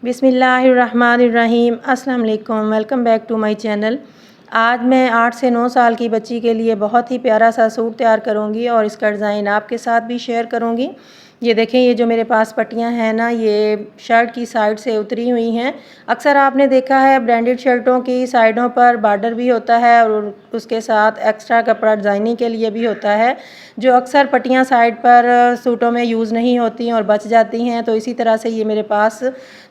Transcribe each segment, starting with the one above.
बिस्मिल्लाहिर्रहमानिर्रहीम। अस्सलाम वालेकुम। Welcome back to my channel. आज मैं 8 से 9 साल की बच्ची के लिए बहुत ही प्यारा सा सूट तैयार करूंगी और इसका डिज़ाइन आपके साथ भी शेयर करूंगी। ये देखें, ये जो मेरे पास पट्टियां हैं ना, ये शर्ट की साइड से उतरी हुई हैं। अक्सर आपने देखा है ब्रांडेड शर्टों की साइडों पर बॉर्डर भी होता है और उसके साथ एक्स्ट्रा कपड़ा डिज़ाइनिंग के लिए भी होता है, जो अक्सर पट्टियां साइड पर सूटों में यूज़ नहीं होती और बच जाती हैं। तो इसी तरह से ये मेरे पास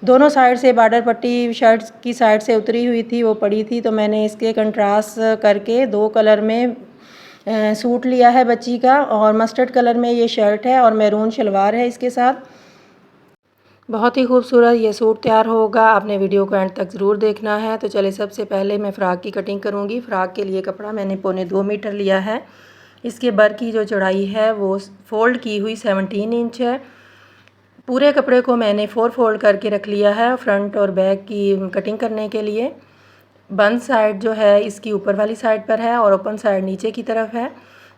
दोनों साइड से बॉर्डर पट्टी शर्ट की साइड से उतरी हुई थी, वो पड़ी थी। तो मैंने इसके कंट्रास्ट करके 2 कलर में सूट लिया है बच्ची का, और मस्टर्ड कलर में ये शर्ट है और मैरून शलवार है इसके साथ। बहुत ही खूबसूरत ये सूट तैयार होगा। आपने वीडियो को एंड तक ज़रूर देखना है। तो चलिए, सबसे पहले मैं फ़्रॉक की कटिंग करूँगी। फ़्रॉक के लिए कपड़ा मैंने 1.25 मीटर लिया है। इसके बर की जो चौड़ाई है वो फ़ोल्ड की हुई 17 इंच है। पूरे कपड़े को मैंने 4 फोल्ड करके रख लिया है फ्रंट और बैक की कटिंग करने के लिए। बंद साइड जो है इसकी ऊपर वाली साइड पर है और ओपन साइड नीचे की तरफ है।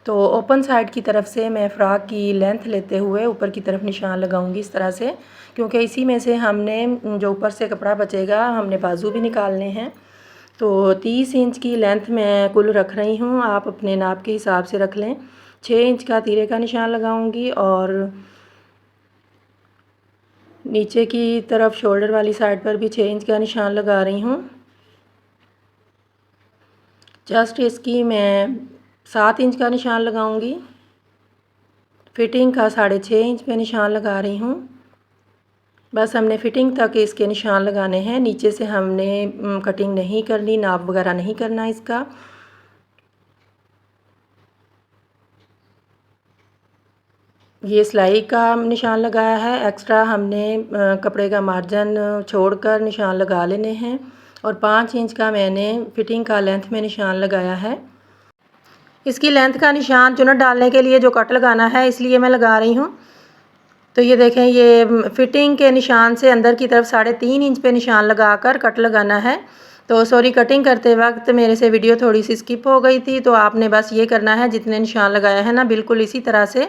तो ओपन साइड की तरफ से मैं फ़्रॉक की लेंथ लेते हुए ऊपर की तरफ निशान लगाऊंगी इस तरह से, क्योंकि इसी में से हमने जो ऊपर से कपड़ा बचेगा हमने बाजू भी निकालने हैं। तो 30 इंच की लेंथ मैं कुल रख रही हूँ, आप अपने नाप के हिसाब से रख लें। 6 इंच का तीरे का निशान लगाऊंगी और नीचे की तरफ शोल्डर वाली साइड पर भी 6 इंच का निशान लगा रही हूँ। जस्ट इसकी मैं 7 इंच का निशान लगाऊंगी। फिटिंग का 6.5 इंच पे निशान लगा रही हूँ। बस हमने फिटिंग तक इसके निशान लगाने हैं, नीचे से हमने कटिंग नहीं करनी, नाप वगैरह नहीं करना इसका। ये सिलाई का निशान लगाया है, एक्स्ट्रा हमने कपड़े का मार्जिन छोड़कर निशान लगा लेने हैं। और 5 इंच का मैंने फिटिंग का लेंथ में निशान लगाया है। इसकी लेंथ का निशान चुनट डालने के लिए जो कट लगाना है इसलिए मैं लगा रही हूँ। तो ये देखें, ये फिटिंग के निशान से अंदर की तरफ 3.5 इंच पे निशान लगाकर कट लगाना है। तो सॉरी, कटिंग करते वक्त मेरे से वीडियो थोड़ी सी स्किप हो गई थी। तो आपने बस ये करना है, जितने निशान लगाए हैं ना बिल्कुल इसी तरह से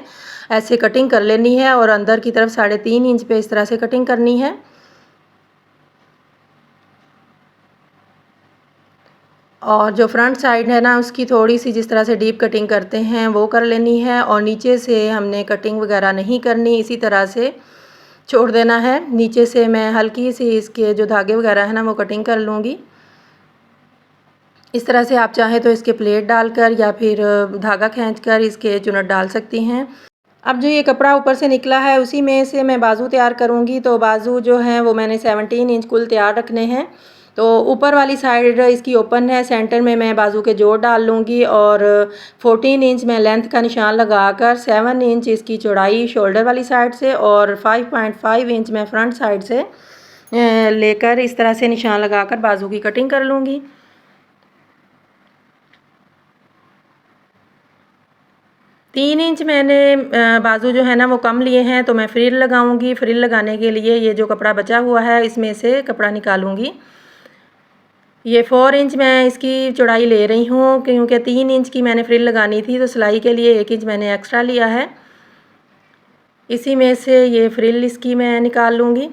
ऐसे कटिंग कर लेनी है और अंदर की तरफ 3.5 इंच पे इस तरह से कटिंग करनी है। और जो फ्रंट साइड है ना उसकी थोड़ी सी जिस तरह से डीप कटिंग करते हैं वो कर लेनी है, और नीचे से हमने कटिंग वगैरह नहीं करनी, इसी तरह से छोड़ देना है। नीचे से मैं हल्की सी इसके जो धागे वगैरह है ना वो कटिंग कर लूँगी। इस तरह से आप चाहें तो इसके प्लेट डालकर या फिर धागा खींचकर इसके चुनट डाल सकती हैं। अब जो ये कपड़ा ऊपर से निकला है उसी में से मैं बाजू तैयार करूँगी। तो बाजू जो हैं वो मैंने 17 इंच कुल तैयार रखने हैं। तो ऊपर वाली साइड इसकी ओपन है, सेंटर में मैं बाजू के जोड़ डाल लूँगी और 14 इंच मैं लेंथ का निशान लगाकर 7 इंच इसकी चौड़ाई शोल्डर वाली साइड से और 5.5 इंच मैं फ्रंट साइड से लेकर इस तरह से निशान लगाकर बाजू की कटिंग कर लूँगी। 3 इंच मैंने बाजू जो है ना वो कम लिए हैं, तो मैं फ्रिल लगाऊंगी। फ्रिल लगाने के लिए ये जो कपड़ा बचा हुआ है इसमें से कपड़ा निकालूंगी। ये 4 इंच मैं इसकी चौड़ाई ले रही हूँ, क्योंकि 3 इंच की मैंने फ्रिल लगानी थी, तो सिलाई के लिए 1 इंच मैंने एक्स्ट्रा लिया है। इसी में से ये फ्रिल इसकी मैं निकाल लूँगी।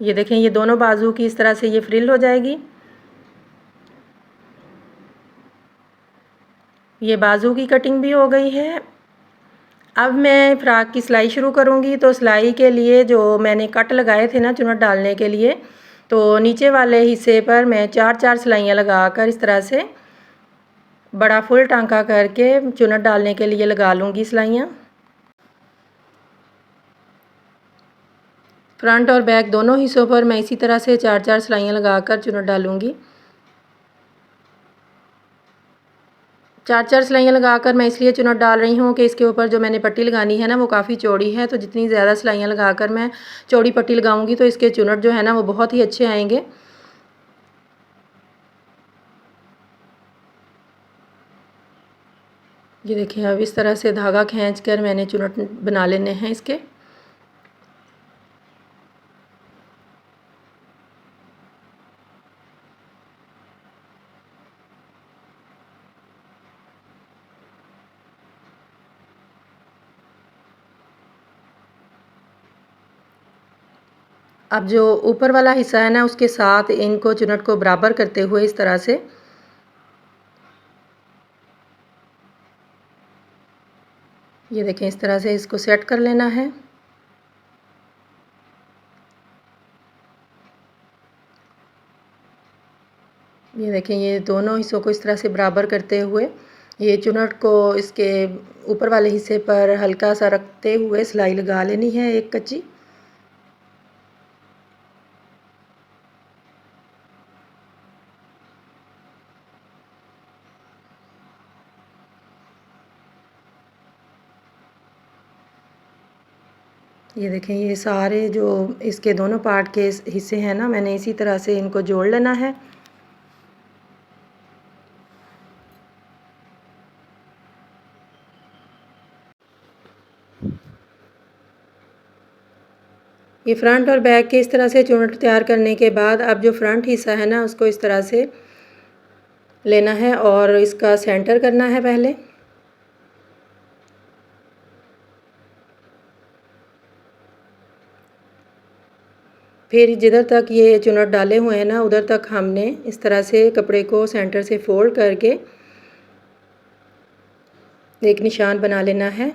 ये देखें, ये दोनों बाजू की इस तरह से ये फ्रिल हो जाएगी। ये बाजू की कटिंग भी हो गई है। अब मैं फ़्रॉक की सिलाई शुरू करूँगी। तो सिलाई के लिए जो मैंने कट लगाए थे ना चुनट डालने के लिए, तो नीचे वाले हिस्से पर मैं 4-4 सिलाइयाँ लगाकर इस तरह से बड़ा फुल टांका करके चुनट डालने के लिए लगा लूँगी सिलाइयाँ। फ्रंट और बैक दोनों हिस्सों पर मैं इसी तरह से 4-4 सिलाइयाँ लगाकर चुनट डालूँगी। 4-4 सिलाइयाँ लगाकर मैं इसलिए चुनट डाल रही हूँ कि इसके ऊपर जो मैंने पट्टी लगानी है ना वो काफ़ी चौड़ी है। तो जितनी ज़्यादा सिलाइयाँ लगाकर मैं चौड़ी पट्टी लगाऊंगी तो इसके चुनट जो है ना वो बहुत ही अच्छे आएंगे। ये देखिए, अब इस तरह से धागा खींचकर मैंने चुनट बना लेने हैं इसके। अब जो ऊपर वाला हिस्सा है ना उसके साथ इनको चुनट को बराबर करते हुए इस तरह से ये देखें, इस तरह से इसको सेट कर लेना है। ये देखें, ये दोनों हिस्सों को इस तरह से बराबर करते हुए ये चुनट को इसके ऊपर वाले हिस्से पर हल्का सा रखते हुए सिलाई लगा लेनी है एक कच्ची। ये देखें, ये सारे जो इसके दोनों पार्ट के हिस्से हैं ना, मैंने इसी तरह से इनको जोड़ लेना है। ये फ्रंट और बैक के इस तरह से चुनट तैयार करने के बाद अब जो फ्रंट हिस्सा है ना उसको इस तरह से लेना है और इसका सेंटर करना है पहले। फिर जिधर तक ये चुनट डाले हुए हैं ना उधर तक हमने इस तरह से कपड़े को सेंटर से फोल्ड करके एक निशान बना लेना है।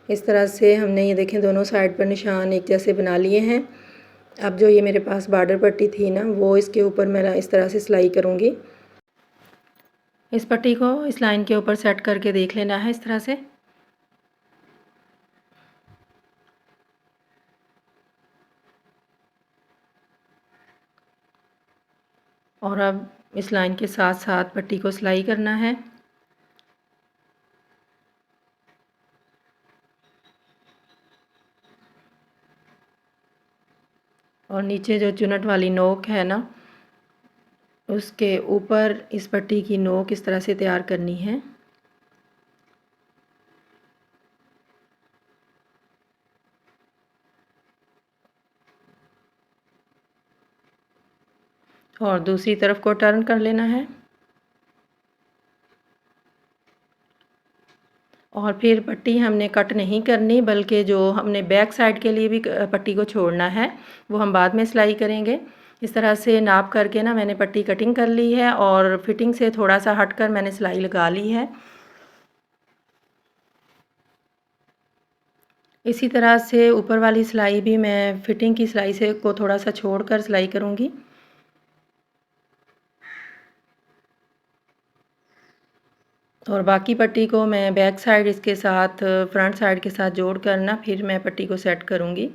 इस तरह से हमने ये देखें दोनों साइड पर निशान एक जैसे बना लिए हैं। अब जो ये मेरे पास बॉर्डर पट्टी थी ना वो इसके ऊपर मैं इस तरह से सिलाई करूँगी। इस पट्टी को इस लाइन के ऊपर सेट करके देख लेना है इस तरह से। और अब इस लाइन के साथ साथ पट्टी को सिलाई करना है। और नीचे जो चुनट वाली नोक है ना उसके ऊपर इस पट्टी की नोक इस तरह से तैयार करनी है। और दूसरी तरफ को टर्न कर लेना है। और फिर पट्टी हमने कट नहीं करनी, बल्कि जो हमने बैक साइड के लिए भी पट्टी को छोड़ना है वो हम बाद में सिलाई करेंगे। इस तरह से नाप करके ना मैंने पट्टी कटिंग कर ली है और फिटिंग से थोड़ा सा हटकर मैंने सिलाई लगा ली है। इसी तरह से ऊपर वाली सिलाई भी मैं फिटिंग की सिलाई से को थोड़ा सा छोड़कर सिलाई करूँगी। और बाकी पट्टी को मैं बैक साइड इसके साथ फ्रंट साइड के साथ जोड़ कर ना फिर मैं पट्टी को सेट करूँगी।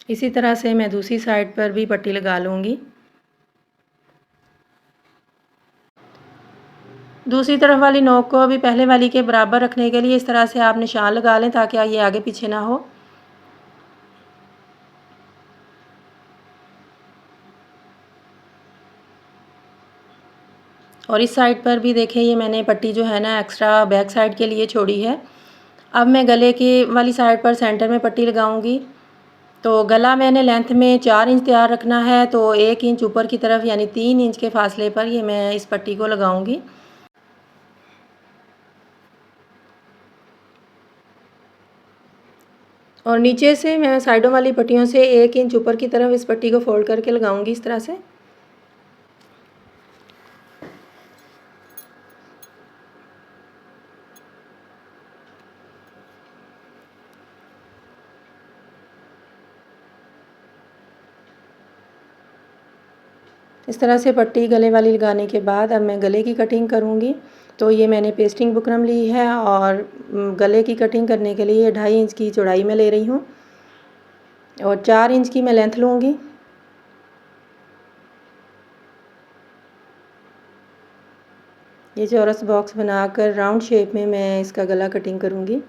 इसी तरह से मैं दूसरी साइड पर भी पट्टी लगा लूँगी। दूसरी तरफ वाली नोक को भी पहले वाली के बराबर रखने के लिए इस तरह से आप निशान लगा लें ताकि ये आगे पीछे ना हो। और इस साइड पर भी देखें, ये मैंने पट्टी जो है ना एक्स्ट्रा बैक साइड के लिए छोड़ी है। अब मैं गले की वाली साइड पर सेंटर में पट्टी लगाऊंगी। तो गला मैंने लेंथ में 4 इंच तैयार रखना है, तो 1 इंच ऊपर की तरफ यानी 3 इंच के फासले पर ये मैं इस पट्टी को लगाऊंगी। और नीचे से मैं साइडों वाली पट्टियों से 1 इंच ऊपर की तरफ इस पट्टी को फोल्ड करके लगाऊंगी इस तरह से। इस तरह से पट्टी गले वाली लगाने के बाद अब मैं गले की कटिंग करूँगी। तो ये मैंने पेस्टिंग बुकरम ली है और गले की कटिंग करने के लिए 2.5 इंच की चौड़ाई में ले रही हूँ और 4 इंच की मैं लेंथ लूँगी। ये चौरस बॉक्स बनाकर राउंड शेप में मैं इसका गला कटिंग करूँगी।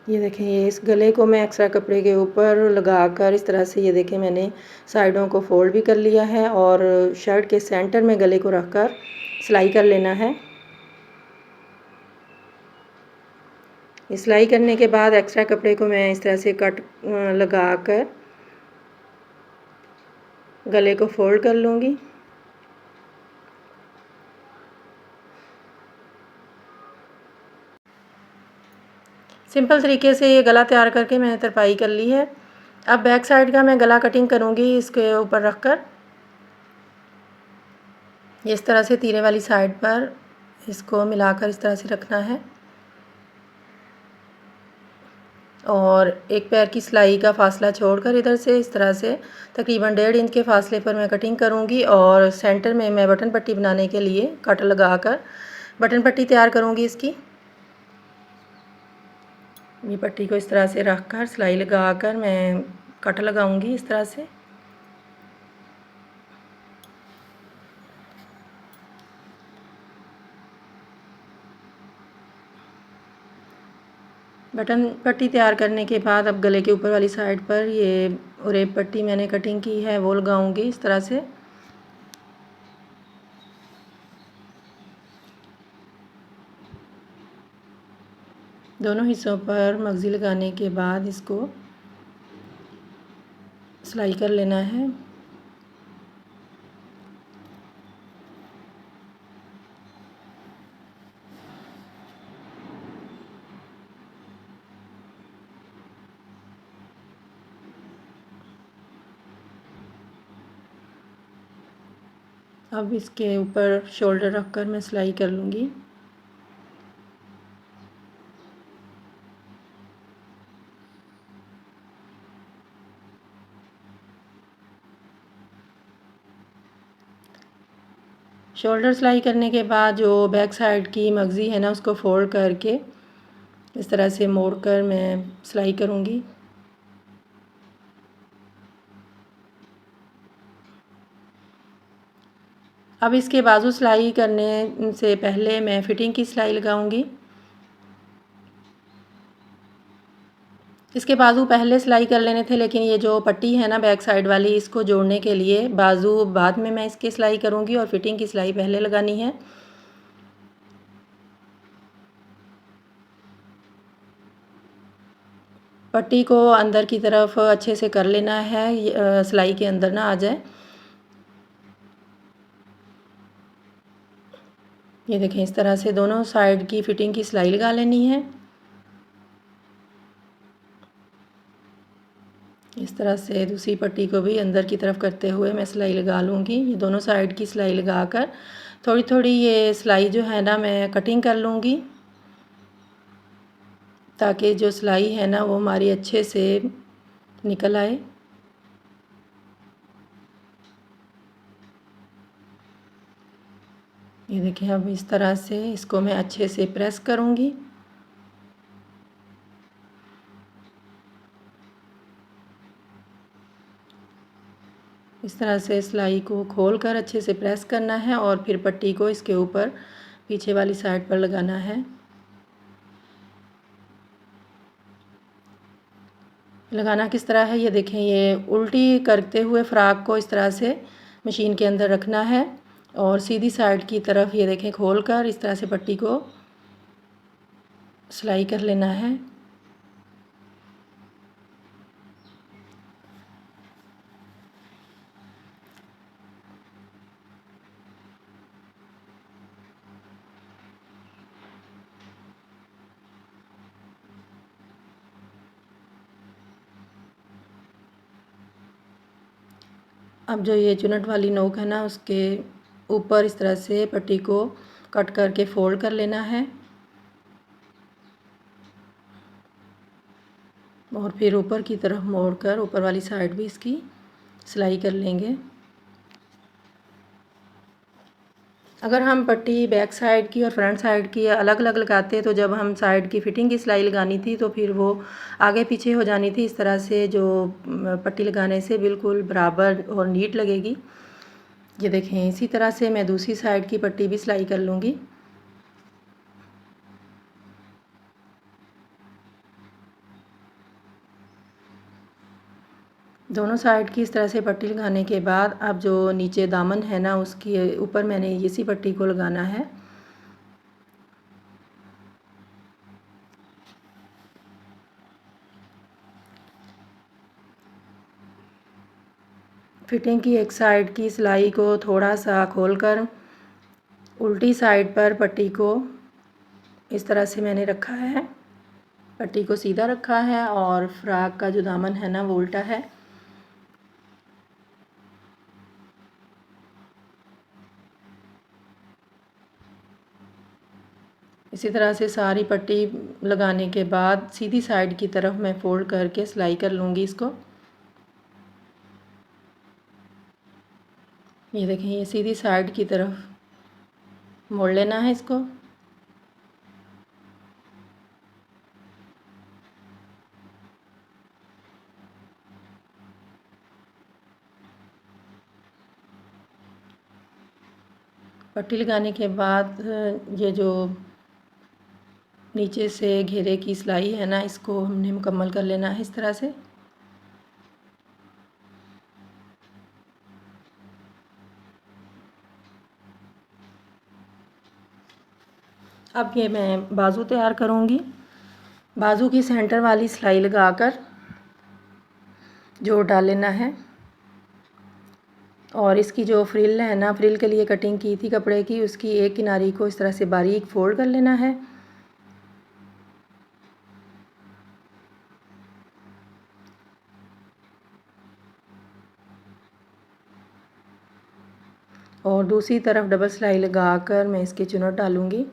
ये देखें, ये इस गले को मैं एक्स्ट्रा कपड़े के ऊपर लगाकर इस तरह से ये देखें मैंने साइडों को फोल्ड भी कर लिया है और शर्ट के सेंटर में गले को रखकर सिलाई कर लेना है। सिलाई करने के बाद एक्स्ट्रा कपड़े को मैं इस तरह से कट लगा कर गले को फोल्ड कर लूँगी। सिंपल तरीके से ये गला तैयार करके मैंने तरपाई कर ली है। अब बैक साइड का मैं गला कटिंग करूँगी इसके ऊपर रख कर। इस तरह से तीरे वाली साइड पर इसको मिलाकर इस तरह से रखना है और एक पैर की सिलाई का फासला छोड़कर इधर से इस तरह से तकरीबन 1.5 इंच के फासले पर मैं कटिंग करूँगी और सेंटर में मैं बटन पट्टी बनाने के लिए कट लगाकर बटन पट्टी तैयार करूँगी इसकी। ये पट्टी को इस तरह से रख कर सिलाई लगाकर मैं कट लगाऊंगी इस तरह से। बटन पट्टी तैयार करने के बाद अब गले के ऊपर वाली साइड पर ये रेप पट्टी मैंने कटिंग की है वो लगाऊंगी इस तरह से। दोनों हिस्सों पर मगज़ी लगाने के बाद इसको सिलाई कर लेना है। अब इसके ऊपर शोल्डर रखकर मैं सिलाई कर लूँगी। शोल्डर सिलाई करने के बाद जो बैक साइड की मगज़ी है ना उसको फोल्ड करके इस तरह से मोड़कर मैं सिलाई करूँगी। अब इसके बाजू सिलाई करने से पहले मैं फिटिंग की सिलाई लगाऊंगी। इसके बाजू पहले सिलाई कर लेने थे लेकिन ये जो पट्टी है ना बैक साइड वाली इसको जोड़ने के लिए बाजू बाद में मैं इसकी सिलाई करूंगी और फिटिंग की सिलाई पहले लगानी है। पट्टी को अंदर की तरफ अच्छे से कर लेना है, सिलाई के अंदर ना आ जाए। ये देखें इस तरह से दोनों साइड की फिटिंग की सिलाई लगा लेनी है। इस तरह से दूसरी पट्टी को भी अंदर की तरफ करते हुए मैं सिलाई लगा लूँगी। ये दोनों साइड की सिलाई लगाकर थोड़ी थोड़ी ये सिलाई जो है ना मैं कटिंग कर लूँगी ताकि जो सिलाई है ना वो हमारी अच्छे से निकल आए। ये देखिए अब इस तरह से इसको मैं अच्छे से प्रेस करूँगी। इस तरह से सिलाई को खोलकर अच्छे से प्रेस करना है और फिर पट्टी को इसके ऊपर पीछे वाली साइड पर लगाना है। लगाना किस तरह है ये देखें, ये उल्टी करते हुए फ़्रॉक को इस तरह से मशीन के अंदर रखना है और सीधी साइड की तरफ ये देखें खोलकर इस तरह से पट्टी को सिलाई कर लेना है। अब जो ये चुनट वाली नोक है ना उसके ऊपर इस तरह से पट्टी को कट करके फोल्ड कर लेना है और फिर ऊपर की तरफ मोड़कर ऊपर वाली साइड भी इसकी सिलाई कर लेंगे। अगर हम पट्टी बैक साइड की और फ्रंट साइड की अलग अलग लगाते तो जब हम साइड की फिटिंग की सिलाई लगानी थी तो फिर वो आगे पीछे हो जानी थी। इस तरह से जो पट्टी लगाने से बिल्कुल बराबर और नीट लगेगी। ये देखें इसी तरह से मैं दूसरी साइड की पट्टी भी सिलाई कर लूँगी। दोनों साइड की इस तरह से पट्टी लगाने के बाद अब जो नीचे दामन है ना उसके ऊपर मैंने इसी पट्टी को लगाना है। फिटिंग की एक साइड की सिलाई को थोड़ा सा खोलकर उल्टी साइड पर पट्टी को इस तरह से मैंने रखा है। पट्टी को सीधा रखा है और फ्रॉक का जो दामन है ना वो उल्टा है। इसी तरह से सारी पट्टी लगाने के बाद सीधी साइड की तरफ मैं फोल्ड करके सिलाई कर लूँगी इसको। ये देखें, ये सीधी साइड की तरफ मोड़ लेना है इसको। पट्टी लगाने के बाद ये जो नीचे से घेरे की सिलाई है ना, इसको हमने मुकम्मल कर लेना है इस तरह से। अब ये मैं बाजू तैयार करूँगी। बाजू की सेंटर वाली सिलाई लगाकर जोड़ डाल लेना है और इसकी जो फ्रिल है ना, फ्रिल के लिए कटिंग की थी कपड़े की, उसकी एक किनारी को इस तरह से बारीक फोल्ड कर लेना है। और दूसरी तरफ डबल सिलाई लगाकर मैं इसकी चुनट डालूँगी।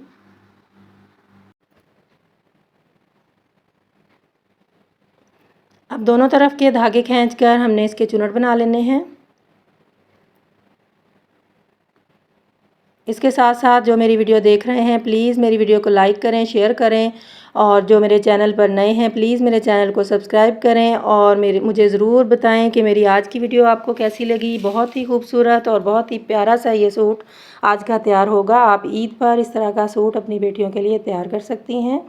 अब दोनों तरफ के धागे खींचकर हमने इसके चुनट बना लेने हैं। इसके साथ साथ जो मेरी वीडियो देख रहे हैं, प्लीज़ मेरी वीडियो को लाइक करें, शेयर करें और जो मेरे चैनल पर नए हैं प्लीज़ मेरे चैनल को सब्सक्राइब करें और मुझे ज़रूर बताएं कि मेरी आज की वीडियो आपको कैसी लगी। बहुत ही खूबसूरत और बहुत ही प्यारा सा ये सूट आज का तैयार होगा। आप ईद पर इस तरह का सूट अपनी बेटियों के लिए तैयार कर सकती हैं।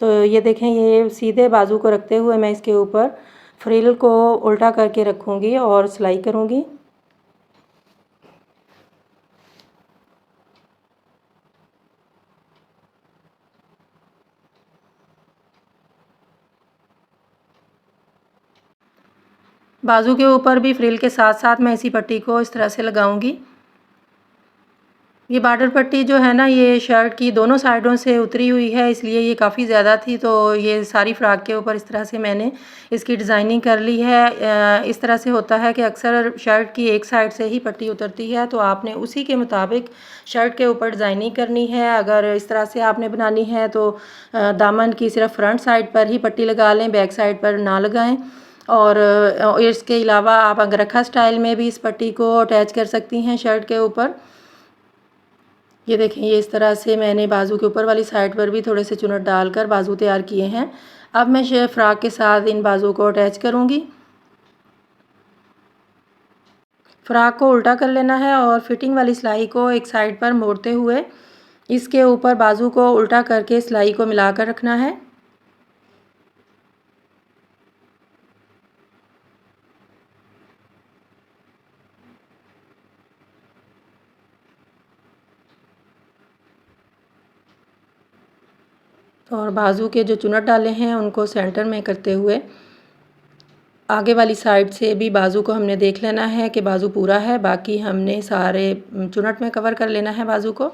तो ये देखें, ये सीधे बाजू को रखते हुए मैं इसके ऊपर फ्रिल को उल्टा करके रखूँगी और सिलाई करूँगी। बाजू के ऊपर भी फ्रिल के साथ साथ मैं इसी पट्टी को इस तरह से लगाऊंगी। ये बॉर्डर पट्टी जो है ना, ये शर्ट की दोनों साइडों से उतरी हुई है, इसलिए ये काफ़ी ज़्यादा थी, तो ये सारी फ्रॉक के ऊपर इस तरह से मैंने इसकी डिज़ाइनिंग कर ली है। इस तरह से होता है कि अक्सर शर्ट की एक साइड से ही पट्टी उतरती है, तो आपने उसी के मुताबिक शर्ट के ऊपर डिज़ाइनिंग करनी है। अगर इस तरह से आपने बनानी है तो दामन की सिर्फ फ्रंट साइड पर ही पट्टी लगा लें, बैक साइड पर ना लगाएं। और इसके अलावा आप अंगरखा स्टाइल में भी इस पट्टी को अटैच कर सकती हैं शर्ट के ऊपर। ये देखें, ये इस तरह से मैंने बाजू के ऊपर वाली साइड पर भी थोड़े से चुनट डालकर बाजू तैयार किए हैं। अब मैं फ्रॉक के साथ इन बाजू को अटैच करूँगी। फ्रॉक को उल्टा कर लेना है और फिटिंग वाली सिलाई को एक साइड पर मोड़ते हुए इसके ऊपर बाजू को उल्टा करके सिलाई को मिलाकर रखना है। और बाजू के जो चुनट डाले हैं उनको सेंटर में करते हुए आगे वाली साइड से भी बाजू को हमने देख लेना है कि बाजू पूरा है, बाकी हमने सारे चुनट में कवर कर लेना है बाजू को।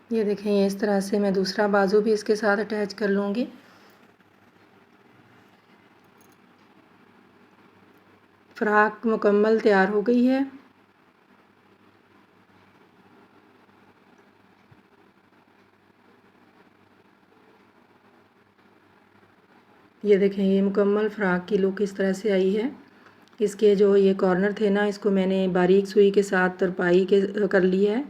ये देखें, ये इस तरह से मैं दूसरा बाजू भी इसके साथ अटैच कर लूँगी। फ्रॉक मुकम्मल तैयार हो गई है। ये देखें, ये मुकम्मल फ्रॉक की लुक इस तरह से आई है। इसके जो ये कॉर्नर थे ना, इसको मैंने बारीक सुई के साथ तरपाई के कर ली है।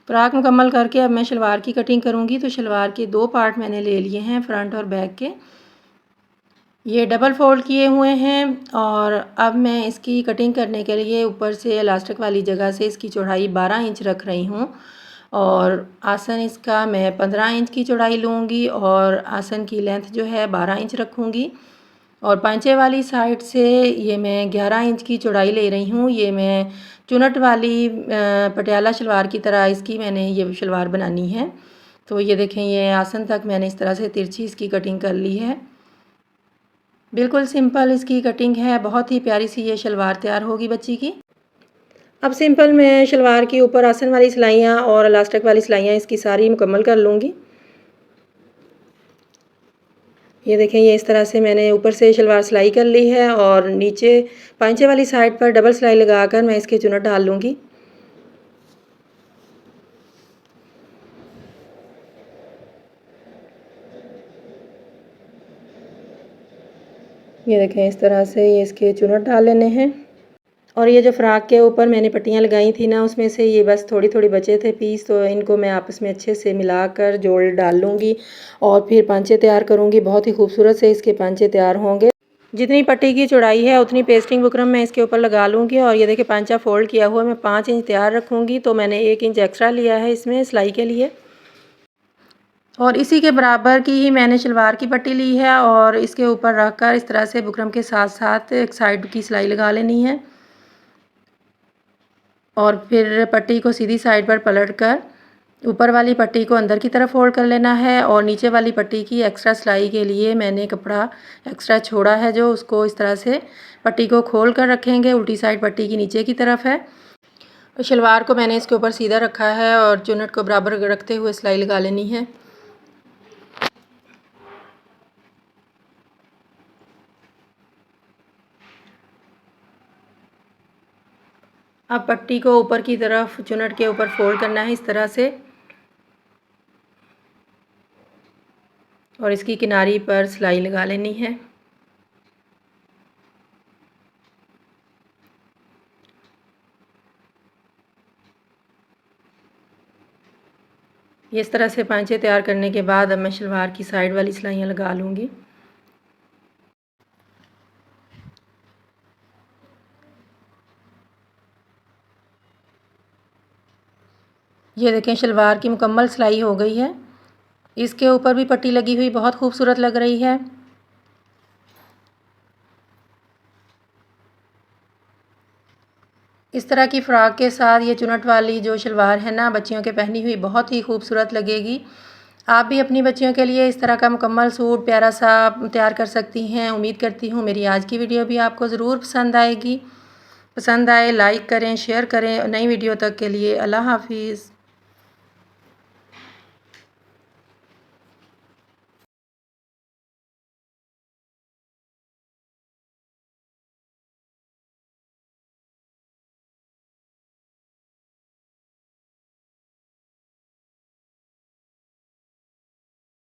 फ्रॉक मुकम्मल करके अब मैं शलवार की कटिंग करूँगी। तो शलवार के दो पार्ट मैंने ले लिए हैं, फ्रंट और बैक के। ये डबल फोल्ड किए हुए हैं और अब मैं इसकी कटिंग करने के लिए ऊपर से इलास्टिक वाली जगह से इसकी चौड़ाई 12 इंच रख रही हूँ और आसन इसका मैं 15 इंच की चौड़ाई लूँगी और आसन की लेंथ जो है 12 इंच रखूँगी और पांचे वाली साइड से ये मैं 11 इंच की चौड़ाई ले रही हूँ। ये मैं चुनट वाली पटियाला शलवार की तरह इसकी मैंने ये शलवार बनानी है। तो ये देखें, ये आसन तक मैंने इस तरह से तिरछी इसकी कटिंग कर ली है। बिल्कुल सिंपल इसकी कटिंग है, बहुत ही प्यारी सी ये शलवार तैयार होगी बच्ची की। अब सिंपल मैं शलवार के ऊपर आसन वाली सिलाइयाँ और इलास्टिक वाली सिलाइयाँ इसकी सारी मुकम्मल कर लूँगी। ये देखें, ये इस तरह से मैंने ऊपर से शलवार सिलाई कर ली है और नीचे पांचे वाली साइड पर डबल सिलाई लगाकर मैं इसके चुनट डाल लूँगी। ये देखें, इस तरह से ये इसके चुनट डाल लेने हैं। और ये जो फ़्राक के ऊपर मैंने पट्टियाँ लगाई थी ना, उसमें से ये बस थोड़ी थोड़ी बचे थे पीस, तो इनको मैं आपस में अच्छे से मिलाकर जोड़ डाल लूँगी और फिर पांचे तैयार करूँगी। बहुत ही खूबसूरत से इसके पांचे तैयार होंगे। जितनी पट्टी की चौड़ाई है उतनी पेस्टिंग बुकरम मैं इसके ऊपर लगा लूँगी। और ये देखिए, पांचा फोल्ड किया हुआ मैं 5 इंच तैयार रखूँगी, तो मैंने 1 इंच एक्स्ट्रा लिया है इसमें सिलाई के लिए। और इसी के बराबर की ही मैंने शलवार की पट्टी ली है और इसके ऊपर रखकर इस तरह से बुकरम के साथ साथ एक साइड की सिलाई लगा लेनी है और फिर पट्टी को सीधी साइड पर पलट कर ऊपर वाली पट्टी को अंदर की तरफ फोल्ड कर लेना है और नीचे वाली पट्टी की एक्स्ट्रा सिलाई के लिए मैंने कपड़ा एक्स्ट्रा छोड़ा है, जो उसको इस तरह से पट्टी को खोल कर रखेंगे। उल्टी साइड पट्टी की नीचे की तरफ है। शलवार को मैंने इसके ऊपर सीधा रखा है और चुनट को बराबर रखते हुए सिलाई लगा लेनी है। अब पट्टी को ऊपर की तरफ चुनट के ऊपर फोल्ड करना है इस तरह से और इसकी किनारी पर सिलाई लगा लेनी है। इस तरह से पांचे तैयार करने के बाद अब मैं शलवार की साइड वाली सिलाइयाँ लगा लूँगी। ये देखें, शलवार की मुकम्मल सिलाई हो गई है। इसके ऊपर भी पट्टी लगी हुई बहुत खूबसूरत लग रही है। इस तरह की फ़्रॉक के साथ ये चुनट वाली जो शलवार है ना, बच्चियों के पहनी हुई बहुत ही खूबसूरत लगेगी। आप भी अपनी बच्चियों के लिए इस तरह का मुकम्मल सूट प्यारा सा तैयार कर सकती हैं। उम्मीद करती हूँ मेरी आज की वीडियो भी आपको ज़रूर पसंद आएगी। पसंद आए लाइक करें, शेयर करें। नई वीडियो तक के लिए अल्लाह हाफ़िज़।